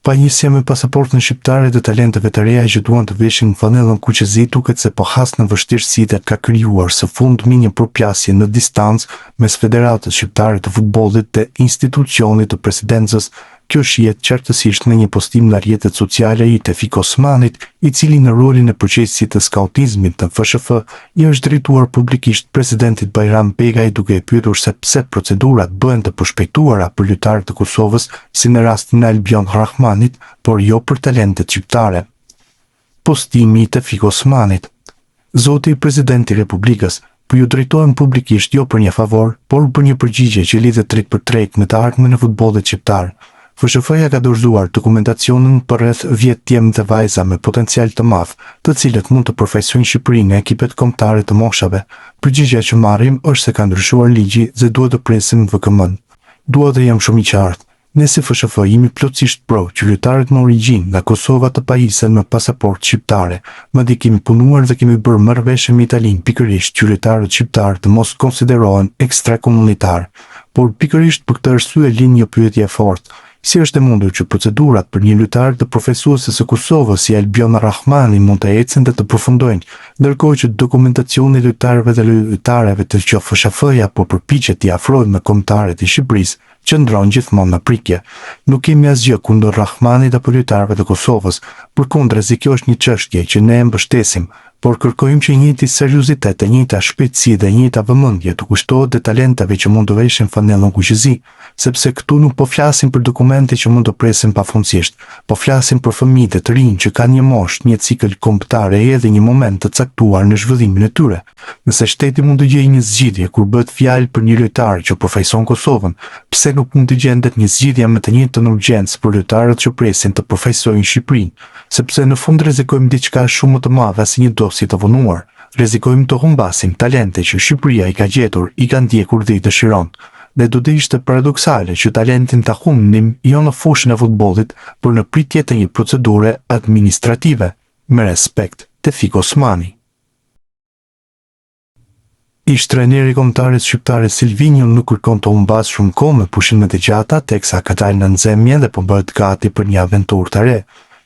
Pajisja me pasaportën shqiptare dhe talenteve të reja që duan të veshin fanellën kuqezi duket se po has në vështirësitë ka krijuar së fundmi një përplasje në distancë mes Federatës Shqiptare të Futbollit dhe institucionit të presidencës. Kjo shihet qartësisht në një postim në rrjetet sociale i Tefik Osmanit, i cili në rolin e procesit të skautizmit të FSHF i është drejtuar publikisht presidentit Bajram Begaj duke e pyetur se pse procedurat bëhen të përshpejtuara për lojtarët e Kosovës, si në rastin e Albion Rahmanit, por jo për talentet shqiptare. Postimi i Tefik Osmanit. Zoti presidenti i Republikës, po ju drejtohem publikisht jo për një favor, por për një përgjigje që lidhet drejt për drejt me të ardhmen e futbollit shqiptar. FSHF-ja ka dorëzuar dokumentacionin për rreth 10 djemë dhe vajza me potencial të madh, të cilët mund të përfaqësojnë Shqipërinë nga ekipet kombëtare të moshave. Përgjigjja që marrim është se ka ndryshuar ligji dhe duhet të presim VKM-n. Dua të jam shumë i qartë. Ne si FSHF jemi plotësisht pro që lojtarët me origjinë nga Kosova të pajisen me pasaportë shqiptare. Madje kemi punuar dhe kemi bërë marrëveshje me Italinë pikërisht që lojtarët shqiptar të mos konsiderohen ekstrakomunitar. Por pikërisht për këtë arsye lind një pyetje e fortë. Si është e mundur që procedurat për një lojtar të profesueses së Kosovës si Albion Rahmani mund të ecën dhe të përfundojnë, ndërkohë që dokumentacioni i lojtarëve dhe lojtareve të që FSHF-ja po përpiqet t'i afrojë me kombëtarët e Shqipërisë, qëndron gjithmonë në prikje. Nuk kemi asgjë kundër Rahmanit apo lojtarëve të Kosovës, përkundrazi kjo është një çështje që ne e mbështesim, por kërkojmë që njëjti seriozitet, e njëjta shpejtësi dhe e njëjta vëmendje të kushtohet dhe talentave që mund të veshin fanellën kuqezi, sepse këtu nuk po flasim për dokumente që mund të presin pafundësisht, po flasim për fëmijë të rinj që kanë një moshë, një cikël kombëtar edhe një moment të caktuar në zhvillimin e tyre. Nëse shteti mund të gjejë një zgjidhje kur bëhet fjalë për një lojtar që përfaqëson Kosovën, pse nuk mund të gjendet një zgjidhje me të njëjtën urgjencë për lojtarët që presin të përfaqësojnë Shqipërinë, sepse në fund rrezikojmë diçka shumë më të madhe se një dosje të vonuar. Rrezikojmë të humbasim talente që Shqipëria i ka gjetur, i ka ndjekur dhe i dëshiron. Dhe do të ishte paradoksale që talentin ta humnim jo në fushën e futbollit, por në pritje të një procedure administrative. Me respekt, Tefik Osmani. Ish trajneri i kombëtares shqiptare Silvinjo nuk kërkon të humbas shumë kohë me pushimet e gjata teksa ka dalë në nxemje dhe po bëhet gati për një aventurë të re.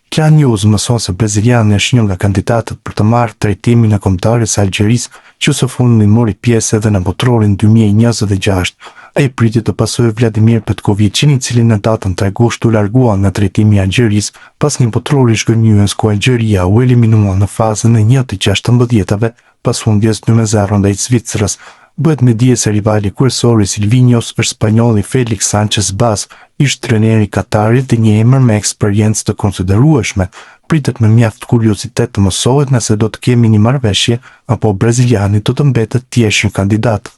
Klan News mëson se braziliani është një nga kandidatët për të marrë drejtimin e kombëtares së Algjerisë, që së fundi mori pjesë edhe në botrorin 2026. Ai pritet të pasojë Vladimir Petkovicin, i cili në datën 3 gusht u largua nga drejtimi i Algjerisë pas një botrori zhgënjyes ku Algjeria u eliminua në fazën e 1/16 pas humbjes 2-0 ndaj Zvicrës. Bëhet me dije se rivali kryesor i Silvinjos është spanjolli Felix Sanchez Bas, ish trajneri i Katarit dhe një emër me eksperiencë të konsiderueshme. Pritet me mjaft kuriozitet të mësohet nëse do të kemi një marrëveshje apo braziliani do të mbetet thjesht një kandidat.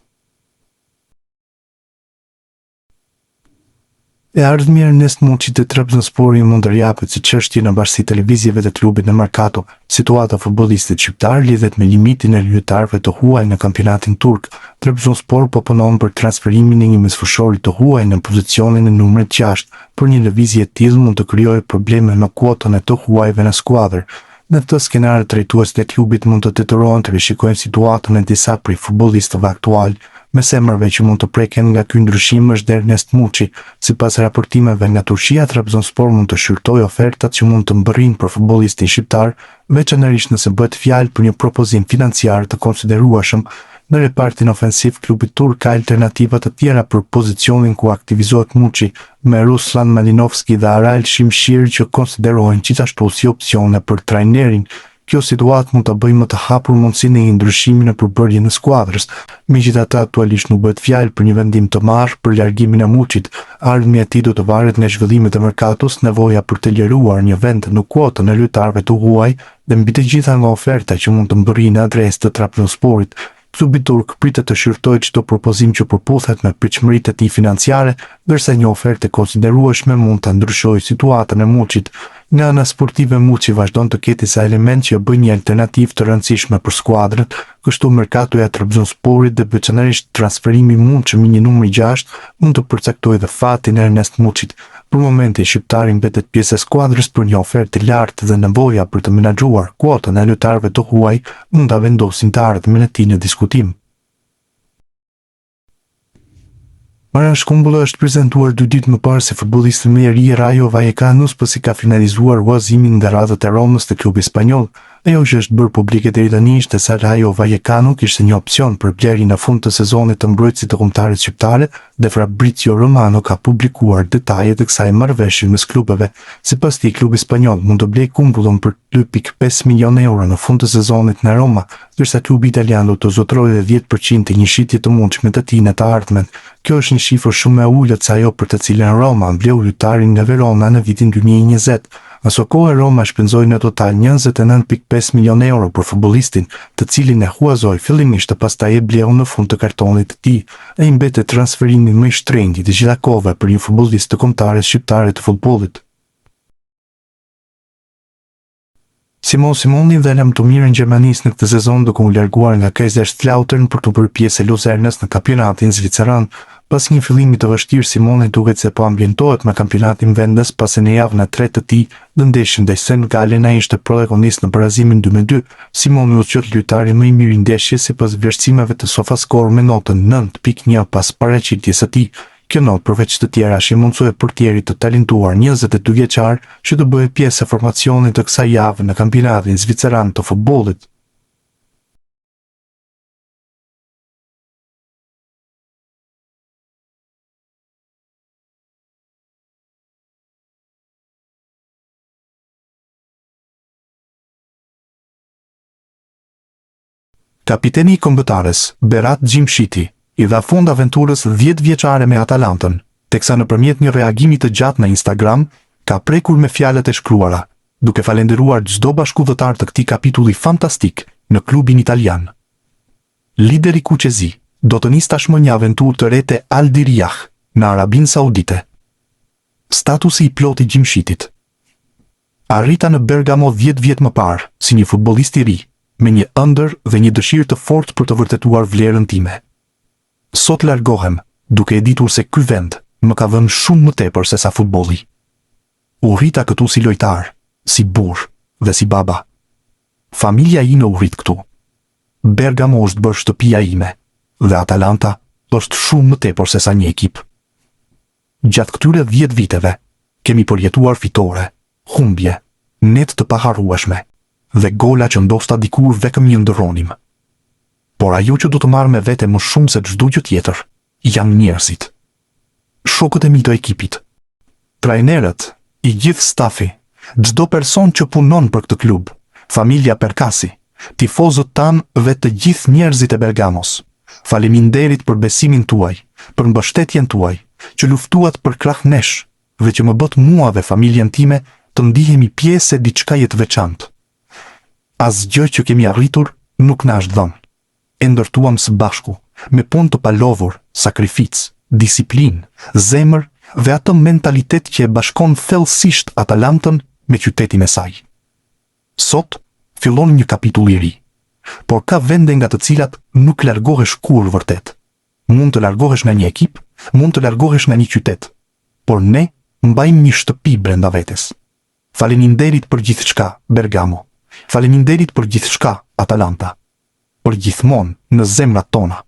E ardhmja Ernest Muçi të Trabzonspori mund të japet si çështje në bashkësi televizjeve të klubit në Mercato. Situata e futbollistit shqiptar lidhet me limitin e lojtarëve të huaj në kampionatin turk. Trabzonspor po punon për transferimin e një mesfushori të huaj në pozicionin e numrit 6, por një lëvizje e tillë mund të krijojë probleme me kuotën e të huajve në skuadër. Në këtë skenar, drejtuesit e klubit mund të detyrohen të rishikojnë situatën e disa prej futbollistëve aktual. Mes emrave që mund të preken nga ky ndryshim është Ernest Muçi. Sipas raportimeve nga Turqia, Trabzonspor mund të shqyrtojë ofertat që mund të mbërrijnë për futbollistin shqiptar, veçanërisht nëse bëhet fjalë për një propozim financiar të konsiderueshëm. Në repartin ofensiv, klubi turk ka alternativa të tjera për pozicionin ku aktivizohet Muçi, me Ruslan Malinovski dhe Aral Shimshir që konsiderohen gjithashtu si opsione për trajnerin. Kjo situatë mund të bëjë më të hapur mundësinë e një ndryshimi në përbërje në skuadrës. Megjithatë, aktualisht nuk bëhet fjalë për një vendim të marrë për largimin e Muçit. Ardhmja e tij do të varet nga zhvillimet e merkatos, nevoja për të liruar një vend në kuotën e lojtarëve të huaj dhe mbi të gjitha nga oferta që mund të mbërrijnë në adresë të Trabzonsporit. Klubi turk pritet të shqyrtojë çdo propozim që përputhet me pritshmëritë e tij financiare, ndërsa një ofertë e konsiderueshme mund ta ndryshojë situatën e Muçit. Nga ana sportive, Muçi vazhdon të ketë disa elementë që bëjnë një alternativë të rëndësishme për skuadrën, kështu merkatoja e Trabzonsporit dhe veçanërisht transferimi i mundshëm i një numri 6 mund të përcaktojë dhe fatin e Ernest Muçit. Për momentin, shqiptari mbetet pjesë e skuadrës për një ofertë të lartë dhe nevoja për të menaxhuar kuotën e lojtarëve të huaj mund ta vendosin të ardhmen e tij në diskutim. Mara Shkumbulla është prezantuar 2 ditë më parë si futbollisti më i ri i Rayo Vallecano pasi ka finalizuar huazimin nga radhët e Romës të klubi spanjoll. Ajo që është bërë publike deri tani ishte se Rayo Vallecano kishte një opcion për blerjen në fund të sezonit të mbrojtësit të kombëtarit shqiptare dhe Fabrizio Romano ka publikuar detajet e kësaj marrëveshje mes klubeve. Sipas tij, klubi spanjoll mund të blejë Kumbullën për 2.5 milionë euro në fund të sezonit në Roma, ndërsa klubi italian do të zotrojë 10% të një shitje të mundshme të tij në të ardhmen. Kjo është një shifër shumë e ulët se ajo për të cilën Roma mbleu lojtarin nga Verona në vitin 2020. Aso kohë Roma shpenzoi në total 29.5 milionë euro për futbollistin, të cilin e huazoi fillimisht të pastaj e bleu në fund të kartonit të tij. Ai mbetet transferimi më i shtrenjtë të gjitha kohëve për një futbollist të kombëtares shqiptare të futbollit. Simoni dhe lëm të mirë në Gjermanisë në këtë sezon duke u larguar nga Kaiserslautern për të bërë pjesë e Luzernës në kampionatin zviceran. Pas një fillimi të vështirë, Simoni duket se po ambientohet me kampionatin vendas pasi në javën e tretë të tij në ndeshjen ndaj Senegalit ai ishte protagonist në barazimin 2-2. Simoni u quajtur lojtari më i mirë i ndeshjes sipas vlerësimeve të SofaScore me notën 9.1 pas paraqitjes së tij. Kjo notë përveç të tjera i mundsoi portierit të talentuar 22 vjeçar që të bëhej pjesë e formacionit të kësaj jave në kampionatin zviceran të futbollit. Kapiteni i kombëtares, Berat Gjimshiti, i dha fund aventurës 10 vjeçare me Atalantën, teksa nëpërmjet një reagimi të gjatë në Instagram, ka prekur me fjalët e shkruara, duke falendëruar çdo bashkëdhëtar të këtij kapitulli fantastik në klubin italian. Lideri Kuqezi do të nisë tashmë një aventurë të re te Al Diriyah në Arabinë Saudite. Statusi i plotë i Gjimshitit. Arrita në Bergamo 10 vjet më parë, si një futbollist i ri, me një ëndër dhe një dëshirë të fortë për të vërtetuar vlerën time. Sot largohem, duke e ditur se ky vend më ka dhënë shumë më tepër se sa futbolli. U rrita këtu si lojtar, si burr dhe si baba. Familja ime u rrit këtu. Bergamo është bërë shtëpia ime dhe Atalanta është shumë më tepër se sa një ekip. Gjatë këtyre 10 viteve, kemi përjetuar fitore, humbje, net të paharrueshme dhe gola që ndoshta dikur vetëm një ndërronim. Por ajo që do të marrë me vete më shumë se çdo gjë tjetër, janë njerëzit. Shokët e mi të ekipit, trajnerët, i gjithë stafi, çdo person që punon për këtë klub, familja Perkasi, tifozët tanë dhe të gjithë njerëzit e Bergamos. Faleminderit për besimin tuaj, për mbështetjen tuaj, që luftuat për krah nesh dhe që më bët mua dhe familjen time të ndihemi pjesë e diçkaje të veçantë. Asgjë që kemi arritur nuk na është dhënë. E ndërtuam së bashku, me punë të palovur, sakrificë, disiplinë, zemër dhe atë mentalitet që e bashkon thellësisht Atalantën me qytetin e saj. Sot fillon një kapitull i ri, por ka vende nga të cilat nuk largohesh kur vërtet. Mund të largohesh nga një ekip, mund të largohesh nga një qytet, por ne mbajmë një shtëpi brenda vetes. Faleminderit për gjithçka, Bergamo. Faleminderit për gjithçka, Atalanta. Për gjithmonë në zemrat tona.